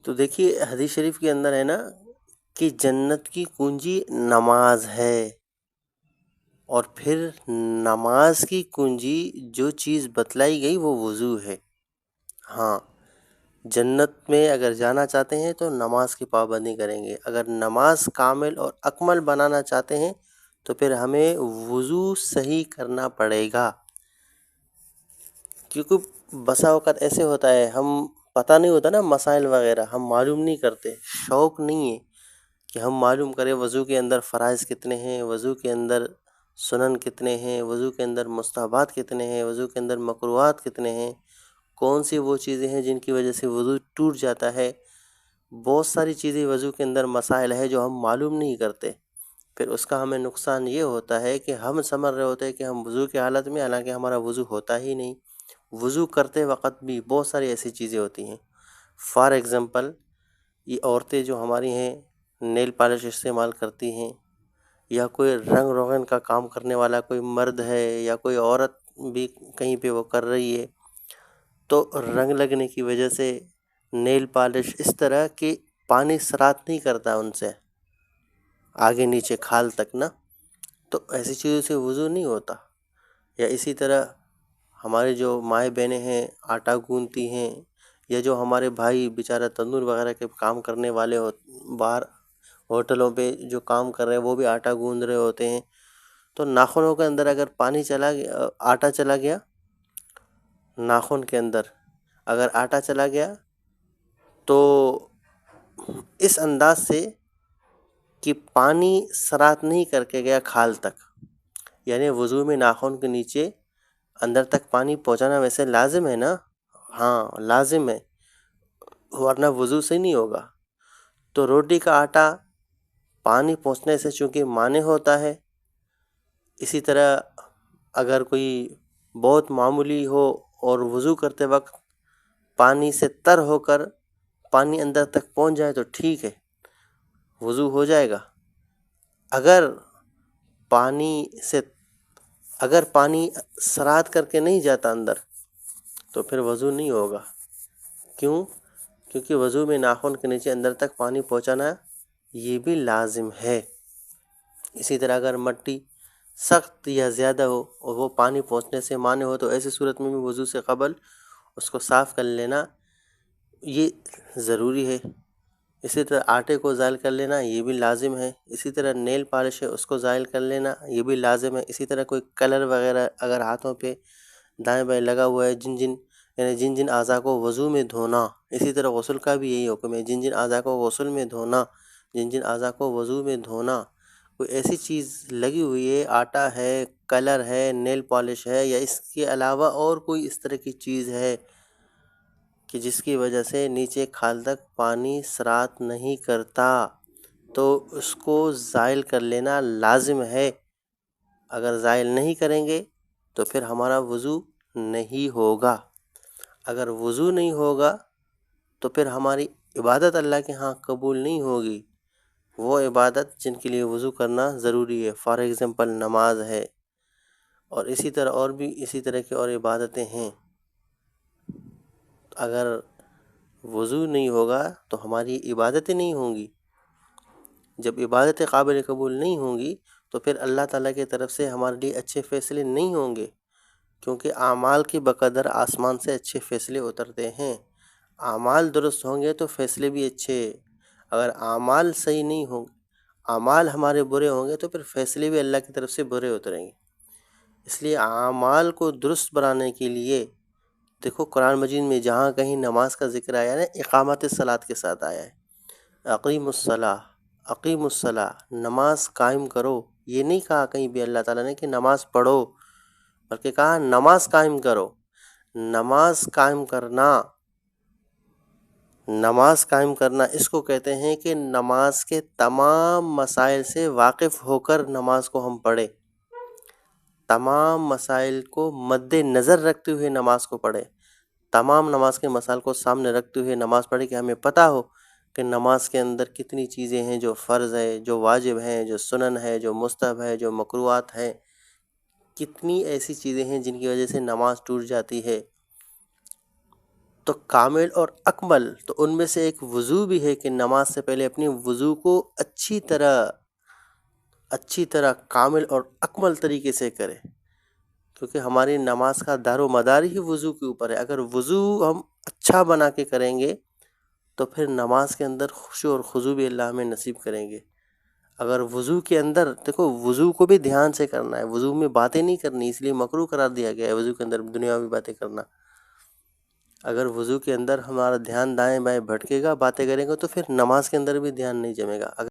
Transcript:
تو دیکھیے حدیث شریف کے اندر ہے نا کہ جنت کی کنجی نماز ہے، اور پھر نماز کی کنجی جو چیز بتلائی گئی وہ وضو ہے۔ ہاں، جنت میں اگر جانا چاہتے ہیں تو نماز کی پابندی کریں گے، اگر نماز کامل اور اکمل بنانا چاہتے ہیں تو پھر ہمیں وضو صحیح کرنا پڑے گا، کیونکہ بسا اوقات ایسے ہوتا ہے ہم پتہ نہیں ہوتا نا مسائل وغیرہ، ہم معلوم نہیں کرتے، شوق نہیں ہے کہ ہم معلوم کریں وضو کے اندر فرائض کتنے ہیں، وضو کے اندر سنن کتنے ہیں، وضو کے اندر مستحبات کتنے ہیں، وضو کے اندر مکروہات کتنے ہیں، کون سی وہ چیزیں ہیں جن کی وجہ سے وضو ٹوٹ جاتا ہے۔ بہت ساری چیزیں وضو کے اندر مسائل ہے جو ہم معلوم نہیں کرتے، پھر اس کا ہمیں نقصان یہ ہوتا ہے کہ ہم سمجھ رہے ہوتے ہیں کہ ہم وضو کی حالت میں، حالانکہ ہمارا وضو ہوتا ہی نہیں۔ وضو کرتے وقت بھی بہت ساری ایسی چیزیں ہوتی ہیں، فار ایگزامپل یہ عورتیں جو ہماری ہیں نیل پالش استعمال کرتی ہیں، یا کوئی رنگ روغن کا کام کرنے والا کوئی مرد ہے یا کوئی عورت بھی کہیں پہ وہ کر رہی ہے، تو رنگ لگنے کی وجہ سے نیل پالش اس طرح کہ پانی سرات نہیں کرتا ان سے آگے نیچے کھال تک نا، تو ایسی چیزوں سے وضو نہیں ہوتا۔ یا اسی طرح ہمارے جو مائیں بہنیں ہیں آٹا گوندتی ہیں، یا جو ہمارے بھائی بیچارہ تندور وغیرہ کے کام کرنے والے باہر ہوٹلوں پہ جو کام کر رہے ہیں وہ بھی آٹا گوندھ رہے ہوتے ہیں، تو ناخنوں کے اندر اگر پانی چلا گیا، آٹا چلا گیا، ناخن کے اندر اگر آٹا چلا گیا تو اس انداز سے کہ پانی سرات نہیں کر کے گیا کھال تک، یعنی وضو میں ناخن کے نیچے اندر تک پانی پہنچانا ویسے لازم ہے نا، ہاں لازم ہے، ورنہ وضو سے نہیں ہوگا۔ تو روٹی کا آٹا پانی پہنچنے سے چونکہ مانع ہوتا ہے، اسی طرح اگر کوئی بہت معمولی ہو اور وضو کرتے وقت پانی سے تر ہو کر پانی اندر تک پہنچ جائے تو ٹھیک ہے، وضو ہو جائے گا۔ اگر پانی سرات کر کے نہیں جاتا اندر تو پھر وضو نہیں ہوگا۔ کیوں؟ کیونکہ وضو میں ناخن کے نیچے اندر تک پانی پہنچانا یہ بھی لازم ہے۔ اسی طرح اگر مٹی سخت یا زیادہ ہو اور وہ پانی پہنچنے سے مانع ہو تو ایسی صورت میں بھی وضو سے قبل اس کو صاف کر لینا یہ ضروری ہے۔ اسی طرح آٹے کو زائل کر لینا یہ بھی لازم ہے۔ اسی طرح نیل پالش ہے اس کو زائل کر لینا یہ بھی لازم ہے۔ اسی طرح کوئی کلر وغیرہ اگر ہاتھوں پہ دائیں بائیں لگا ہوا ہے، جن جن اعضاء کو وضو میں دھونا، اسی طرح غسل کا بھی یہی حکم ہے، جن جن اعضاء کو غسل میں دھونا، جن جن اعضاء کو وضو میں دھونا، کوئی ایسی چیز لگی ہوئی ہے، آٹا ہے، کلر ہے، نیل پالش ہے، یا اس کے علاوہ اور کوئی اس طرح کی چیز ہے کہ جس کی وجہ سے نیچے کھال تک پانی سرات نہیں کرتا، تو اس کو زائل کر لینا لازم ہے۔ اگر زائل نہیں کریں گے تو پھر ہمارا وضو نہیں ہوگا۔ اگر وضو نہیں ہوگا تو پھر ہماری عبادت اللہ کے ہاں قبول نہیں ہوگی، وہ عبادت جن کے لیے وضو کرنا ضروری ہے، فار ایگزامپل نماز ہے، اور اسی طرح اور بھی اسی طرح کی اور عبادتیں ہیں۔ اگر وضو نہیں ہوگا تو ہماری عبادتیں نہیں ہوں گی، جب عبادتیں قابل قبول نہیں ہوں گی تو پھر اللہ تعالیٰ کی طرف سے ہمارے لیے اچھے فیصلے نہیں ہوں گے، کیونکہ اعمال کی بقدر آسمان سے اچھے فیصلے اترتے ہیں۔ اعمال درست ہوں گے تو فیصلے بھی اچھے، اگر اعمال صحیح نہیں ہوں، اعمال ہمارے برے ہوں گے تو پھر فیصلے بھی اللہ کی طرف سے برے اتریں گے۔ اس لیے اعمال کو درست بنانے کے لیے دیکھو قرآن مجید میں جہاں کہیں نماز کا ذکر آیا ہے اقامت الصلاۃ کے ساتھ آیا ہے، اقیم الصلاۃ، اقیم الصلاۃ، نماز قائم کرو، یہ نہیں کہا کہیں بھی اللہ تعالیٰ نے کہ نماز پڑھو، بلکہ کہا نماز قائم کرو۔ نماز قائم کرنا، نماز قائم کرنا اس کو کہتے ہیں کہ نماز کے تمام مسائل سے واقف ہو کر نماز کو ہم پڑھیں، تمام مسائل کو مد نظر رکھتے ہوئے نماز کو پڑھیں، تمام نماز کے مسائل کو سامنے رکھتے ہوئے نماز پڑھیں کہ ہمیں پتہ ہو کہ نماز کے اندر کتنی چیزیں ہیں جو فرض ہے، جو واجب ہیں، جو سنن ہے، جو مستحب ہے، جو مکروہات ہیں، کتنی ایسی چیزیں ہیں جن کی وجہ سے نماز ٹوٹ جاتی ہے۔ تو کامل اور اکمل، تو ان میں سے ایک وضو بھی ہے کہ نماز سے پہلے اپنی وضو کو اچھی طرح کامل اور اکمل طریقے سے کرے، کیونکہ ہماری نماز کا دار و مدار ہی وضو کے اوپر ہے۔ اگر وضو ہم اچھا بنا کے کریں گے تو پھر نماز کے اندر خشوع اور خضوع بھی اللہ ہمیں نصیب کریں گے۔ اگر وضو کے اندر دیکھو، وضو کو بھی دھیان سے کرنا ہے، وضو میں باتیں نہیں کرنی، اس لیے مکروہ قرار دیا گیا ہے وضو کے اندر دنیاوی باتیں کرنا۔ اگر وضو کے اندر ہمارا دھیان دائیں بائیں بھٹکے گا، باتیں کریں گے، تو پھر نماز کے اندر بھی دھیان نہیں جمے گا۔